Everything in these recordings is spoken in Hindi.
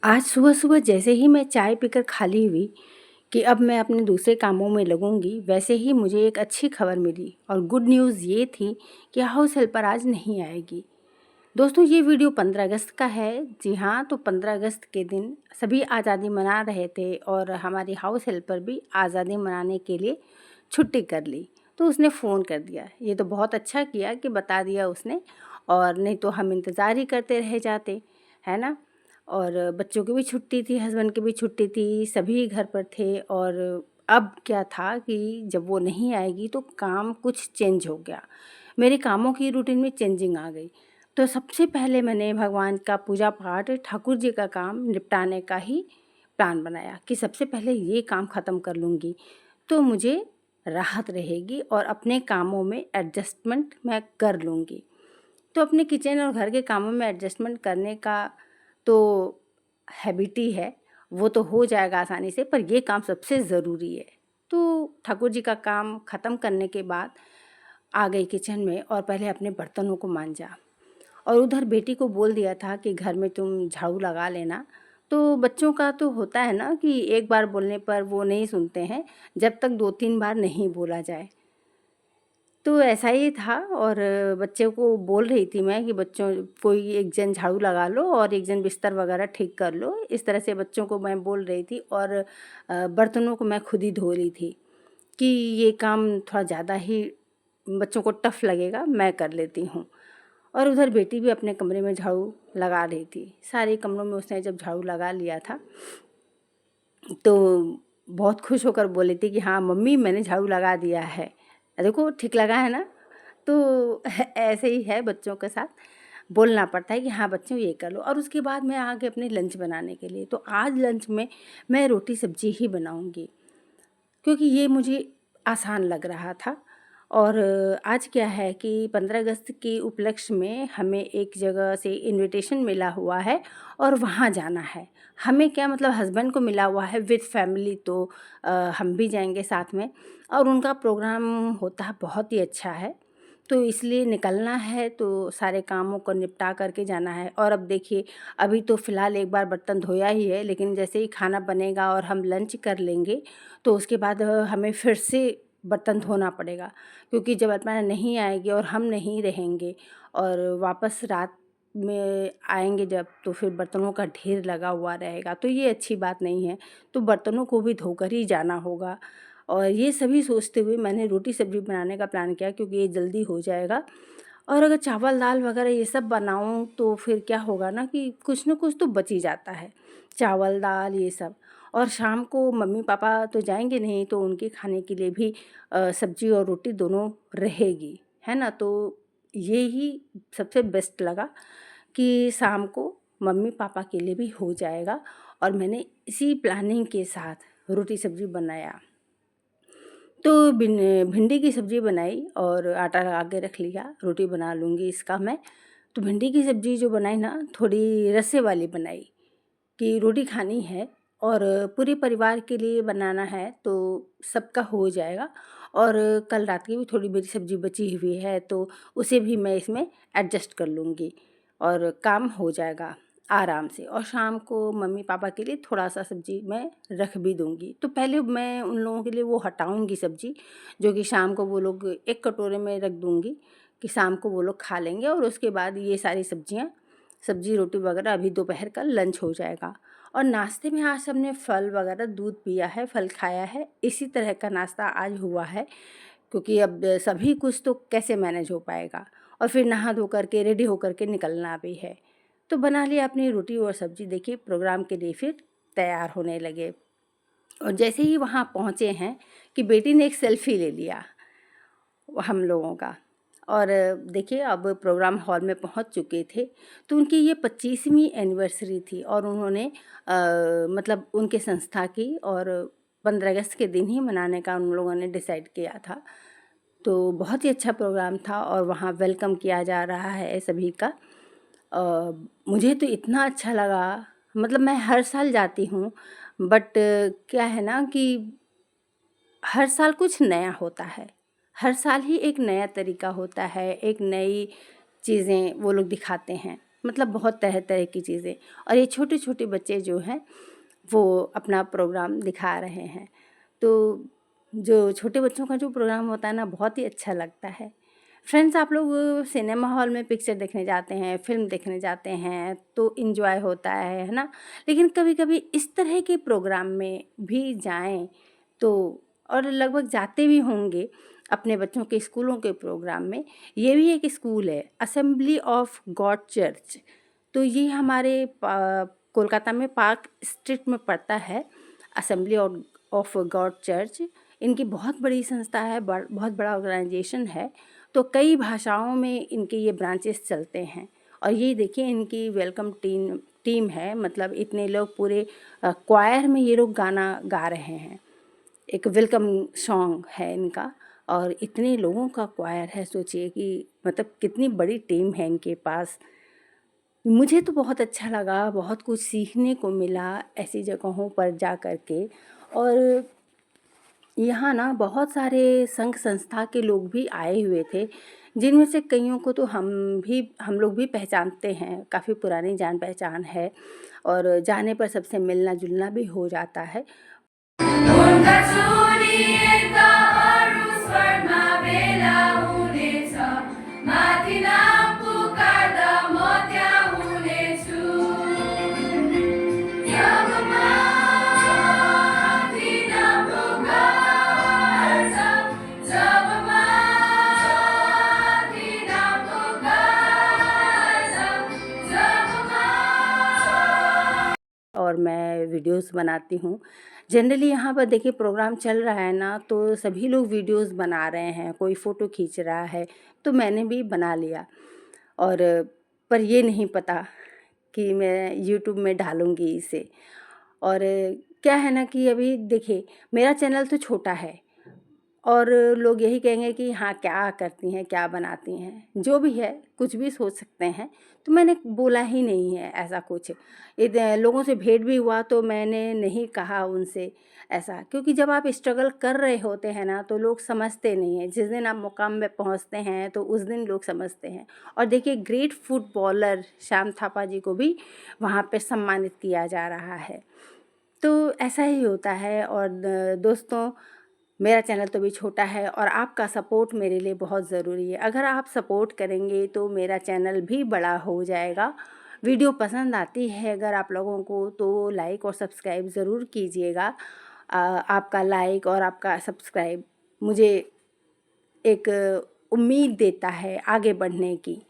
आज सुबह-सुबह जैसे ही मैं चाय पीकर खाली हुई कि अब मैं अपने दूसरे कामों में लगूँगी, वैसे ही मुझे एक अच्छी खबर मिली और गुड न्यूज़ ये थी कि हाउस हेल्पर आज नहीं आएगी। दोस्तों, ये वीडियो 15 अगस्त का है। जी हाँ, तो 15 अगस्त के दिन सभी आज़ादी मना रहे थे और हमारी हाउस हेल्पर भी आज़ादी मनाने के लिए छुट्टी कर ली। तो उसने फ़ोन कर दिया। ये तो बहुत अच्छा किया कि बता दिया उसने, और नहीं तो हम इंतज़ार ही करते रह जाते, है ना? और बच्चों की भी छुट्टी थी, हस्बैंड की भी छुट्टी थी, सभी घर पर थे। और अब क्या था कि जब वो नहीं आएगी तो काम कुछ चेंज हो गया। मेरे कामों की रूटीन में चेंजिंग आ गई। तो सबसे पहले मैंने भगवान का पूजा पाठ, ठाकुर जी का काम निपटाने का ही प्लान बनाया कि सबसे पहले ये काम ख़त्म कर लूँगी, तो मुझे राहत रहेगी और अपने कामों में एडजस्टमेंट मैं कर लूँगी। तो अपने किचन और घर के कामों में एडजस्टमेंट करने का तो हैबिट ही है, वो तो हो जाएगा आसानी से, पर ये काम सबसे ज़रूरी है। तो ठाकुर जी का काम ख़त्म करने के बाद आ गई किचन में और पहले अपने बर्तनों को मांजा और उधर बेटी को बोल दिया था कि घर में तुम झाड़ू लगा लेना। तो बच्चों का तो होता है ना कि एक बार बोलने पर वो नहीं सुनते हैं, जब तक 2-3 बार नहीं बोला जाए। तो ऐसा ही था। और बच्चे को बोल रही थी मैं कि बच्चों, कोई एक जन झाड़ू लगा लो और एक जन बिस्तर वगैरह ठीक कर लो। इस तरह से बच्चों को मैं बोल रही थी और बर्तनों को मैं खुद ही धो रही थी कि ये काम थोड़ा ज़्यादा ही बच्चों को टफ़ लगेगा, मैं कर लेती हूँ। और उधर बेटी भी अपने कमरे में झाड़ू लगा रही थी। सारे कमरों में उसने जब झाड़ू लगा लिया था, तो बहुत खुश होकर बोली थी कि हाँ मम्मी, मैंने झाड़ू लगा दिया है, देखो ठीक लगा है ना। तो ऐसे ही है, बच्चों के साथ बोलना पड़ता है कि हाँ बच्चों ये कर लो। और उसके बाद मैं आ गई अपने लंच बनाने के लिए। तो आज लंच में मैं रोटी सब्जी ही बनाऊंगी, क्योंकि ये मुझे आसान लग रहा था। और आज क्या है कि 15 अगस्त के उपलक्ष्य में हमें एक जगह से इनविटेशन मिला हुआ है और वहाँ जाना है। हमें क्या मतलब, हस्बैंड को मिला हुआ है विद फैमिली, तो हम भी जाएंगे साथ में। और उनका प्रोग्राम होता है बहुत ही अच्छा है, तो इसलिए निकलना है, तो सारे कामों को निपटा करके जाना है। और अब देखिए, अभी तो फ़िलहाल एक बार बर्तन धोया ही है, लेकिन जैसे ही खाना बनेगा और हम लंच कर लेंगे, तो उसके बाद हमें फिर से बर्तन धोना पड़ेगा, क्योंकि जब अर्पणा नहीं आएगी और हम नहीं रहेंगे और वापस रात में आएंगे जब, तो फिर बर्तनों का ढेर लगा हुआ रहेगा, तो ये अच्छी बात नहीं है। तो बर्तनों को भी धोकर ही जाना होगा। और ये सभी सोचते हुए मैंने रोटी सब्ज़ी बनाने का प्लान किया, क्योंकि ये जल्दी हो जाएगा। और अगर चावल दाल वगैरह ये सब बनाऊँ तो फिर क्या होगा ना कि कुछ न कुछ तो बच ही जाता है, चावल दाल ये सब। और शाम को मम्मी पापा तो जाएंगे नहीं, तो उनके खाने के लिए भी सब्जी और रोटी दोनों रहेगी, है ना। तो ये ही सबसे बेस्ट लगा कि शाम को मम्मी पापा के लिए भी हो जाएगा। और मैंने इसी प्लानिंग के साथ रोटी सब्जी बनाया। तो भिंडी की सब्ज़ी बनाई और आटा लगा के रख लिया, रोटी बना लूँगी इसका मैं। तो भिंडी की सब्ज़ी जो बनाई ना, थोड़ी रस्से वाली बनाई कि रोटी खानी है और पूरे परिवार के लिए बनाना है, तो सबका हो जाएगा। और कल रात की भी थोड़ी मेरी सब्ज़ी बची हुई है, तो उसे भी मैं इसमें एडजस्ट कर लूँगी और काम हो जाएगा आराम से। और शाम को मम्मी पापा के लिए थोड़ा-सा सब्ज़ी मैं रख भी दूँगी। तो पहले मैं उन लोगों के लिए वो हटाऊँगी सब्ज़ी, जो कि शाम को वो लोग एक कटोरे में रख दूँगी कि शाम को वो लोग खा लेंगे। और उसके बाद ये सारी सब्ज़ियाँ, सब्ज़ी रोटी वगैरह अभी दोपहर का लंच हो जाएगा। और नाश्ते में आज सबने फल वगैरह, दूध पिया है, फल खाया है, इसी तरह का नाश्ता आज हुआ है, क्योंकि अब सभी कुछ तो कैसे मैनेज हो पाएगा। और फिर नहा धो कर के रेडी होकर के निकलना भी है। तो बना लिया अपनी रोटी और सब्ज़ी, देखिए प्रोग्राम के लिए फिर तैयार होने लगे। और जैसे ही वहाँ पहुँचे हैं कि बेटी ने एक सेल्फ़ी ले लिया हम लोगों का। और देखिए, अब प्रोग्राम हॉल में पहुँच चुके थे, तो उनकी ये 25वीं एनिवर्सरी थी और उन्होंने मतलब उनके संस्था की, और 15 अगस्त के दिन ही मनाने का उन लोगों ने डिसाइड किया था। तो बहुत ही अच्छा प्रोग्राम था और वहाँ वेलकम किया जा रहा है सभी का। मुझे तो इतना अच्छा लगा, मतलब मैं हर साल जाती हूँ, बट क्या है ना कि हर साल कुछ नया होता है। हर साल ही एक नया तरीका होता है, एक नई चीज़ें वो लोग दिखाते हैं। मतलब बहुत तरह तरह की चीज़ें। और ये छोटे छोटे बच्चे जो हैं वो अपना प्रोग्राम दिखा रहे हैं। तो जो छोटे बच्चों का जो प्रोग्राम होता है ना, बहुत ही अच्छा लगता है। फ्रेंड्स, आप लोग सिनेमा हॉल में पिक्चर देखने जाते हैं, फ़िल्म देखने जाते हैं तो एन्जॉय होता है ना? लेकिन कभी-कभी इस तरह के प्रोग्राम में भी जाएँ तो, और लगभग जाते भी होंगे अपने बच्चों के स्कूलों के प्रोग्राम में। ये भी एक स्कूल है, असेंबली ऑफ गॉड चर्च। तो ये हमारे कोलकाता में पार्क स्ट्रीट में पड़ता है, असेंबली ऑफ गॉड चर्च। इनकी बहुत बड़ी संस्था है, बहुत बड़ा ऑर्गेनाइजेशन है। तो कई भाषाओं में इनके ये ब्रांचेस चलते हैं। और ये देखिए इनकी वेलकम टीम टीम है, मतलब इतने लोग पूरे क्वायर में ये लोग गाना गा रहे हैं। एक वेलकम सॉन्ग है इनका, और इतने लोगों का क्वायर है, सोचिए कि मतलब कितनी बड़ी टीम है इनके पास। मुझे तो बहुत अच्छा लगा, बहुत कुछ सीखने को मिला ऐसी जगहों पर जा कर के। और यहाँ ना बहुत सारे संघ संस्था के लोग भी आए हुए थे, जिनमें से कइयों को तो हम लोग भी पहचानते हैं, काफ़ी पुरानी जान पहचान है और जाने पर सबसे मिलना जुलना भी हो जाता है। और मैं वीडियोस बनाती हूँ। जनरली यहाँ पर देखिए प्रोग्राम चल रहा है ना, तो सभी लोग वीडियोस बना रहे हैं, कोई फ़ोटो खींच रहा है, तो मैंने भी बना लिया। और पर ये नहीं पता कि मैं यूट्यूब में डालूँगी इसे। और क्या है ना कि अभी देखिए मेरा चैनल तो छोटा है, और लोग यही कहेंगे कि हाँ, क्या करती हैं, क्या बनाती हैं, जो भी है कुछ भी सोच सकते हैं। तो मैंने बोला ही नहीं है ऐसा कुछ। लोगों से भेंट भी हुआ तो मैंने नहीं कहा उनसे ऐसा, क्योंकि जब आप स्ट्रगल कर रहे होते हैं ना तो लोग समझते नहीं हैं। जिस दिन आप मुकाम में पहुंचते हैं तो उस दिन लोग समझते हैं। और देखिए ग्रेट फुटबॉलर श्याम थापा जी को भी वहाँ पे सम्मानित किया जा रहा है। तो ऐसा ही होता है। और दोस्तों, मेरा चैनल तो भी छोटा है और आपका सपोर्ट मेरे लिए बहुत ज़रूरी है। अगर आप सपोर्ट करेंगे तो मेरा चैनल भी बड़ा हो जाएगा। वीडियो पसंद आती है अगर आप लोगों को, तो लाइक और सब्सक्राइब ज़रूर कीजिएगा। आपका लाइक और आपका सब्सक्राइब मुझे एक उम्मीद देता है आगे बढ़ने की।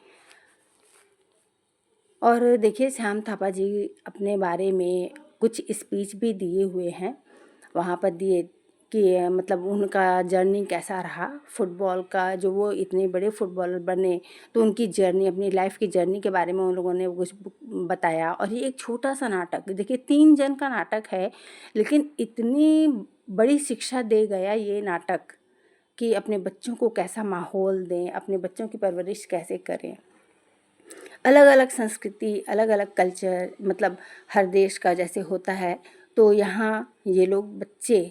और देखिए श्याम थापा जी अपने बारे में कुछ स्पीच भी दिए हुए हैं, वहाँ पर दिए कि मतलब उनका जर्नी कैसा रहा फुटबॉल का, जो वो इतने बड़े फुटबॉलर बने, तो उनकी जर्नी, अपनी लाइफ की जर्नी के बारे में उन लोगों ने कुछ बताया। और ये एक छोटा सा नाटक, देखिए 3 जन का नाटक है, लेकिन इतनी बड़ी शिक्षा दे गया ये नाटक कि अपने बच्चों को कैसा माहौल दें, अपने बच्चों की परवरिश कैसे करें। अलग अलग संस्कृति, अलग अलग कल्चर, मतलब हर देश का जैसे होता है, तो यहाँ ये लोग बच्चे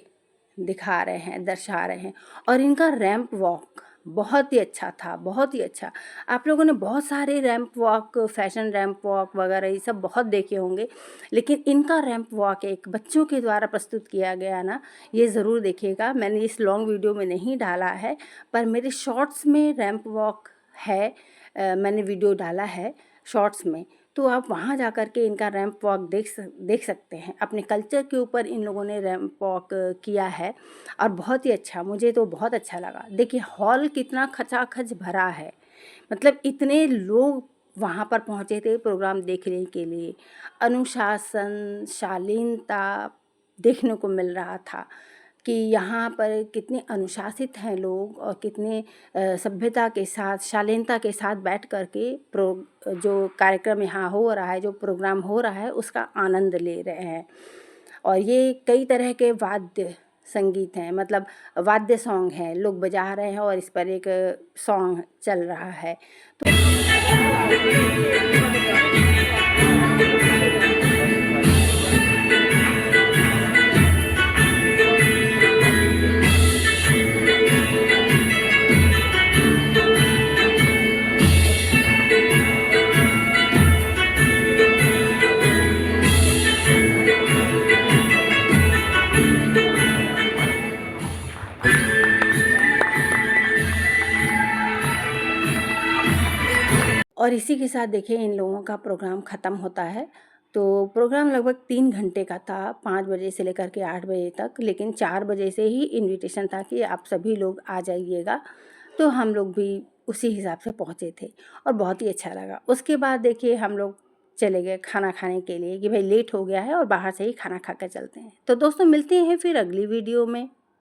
दिखा रहे हैं, दर्शा रहे हैं। और इनका रैंप वॉक बहुत ही अच्छा था, बहुत ही अच्छा। आप लोगों ने बहुत सारे ramp walk, fashion ramp walk वगैरह ये सब बहुत देखे होंगे, लेकिन इनका रैंप वॉक एक बच्चों के द्वारा प्रस्तुत किया गया ना, ये ज़रूर देखिएगा। मैंने इस लॉन्ग वीडियो में नहीं डाला है, पर मेरे शॉर्ट्स में रैंप वॉक है। मैंने वीडियो डाला है शॉर्ट्स में, तो आप वहाँ जा कर के इनका रैंप वॉक देख सकते हैं। अपने कल्चर के ऊपर इन लोगों ने रैंप वॉक किया है और बहुत ही अच्छा, मुझे तो बहुत अच्छा लगा। देखिए हॉल कितना खचाखच भरा है, मतलब इतने लोग वहाँ पर पहुँचे थे प्रोग्राम देखने के लिए। अनुशासन, शालीनता देखने को मिल रहा था कि यहाँ पर कितने अनुशासित हैं लोग, और कितने सभ्यता के साथ, शालीनता के साथ बैठ कर के जो कार्यक्रम यहाँ हो रहा है, जो प्रोग्राम हो रहा है, उसका आनंद ले रहे हैं। और ये कई तरह के वाद्य संगीत हैं, मतलब वाद्य सॉन्ग हैं, लोग बजा रहे हैं और इस पर एक सॉन्ग चल रहा है। तो और इसी के साथ देखिए इन लोगों का प्रोग्राम ख़त्म होता है। तो प्रोग्राम लगभग 3 घंटे का था, 5 बजे से लेकर के 8 बजे तक, लेकिन 4 बजे से ही इन्विटेशन था कि आप सभी लोग आ जाइएगा। तो हम लोग भी उसी हिसाब से पहुँचे थे और बहुत ही अच्छा लगा। उसके बाद देखिए हम लोग चले गए खाना खाने के लिए कि भाई लेट हो गया है और बाहर से ही खाना खा कर चलते हैं। तो दोस्तों मिलते हैं फिर अगली वीडियो में।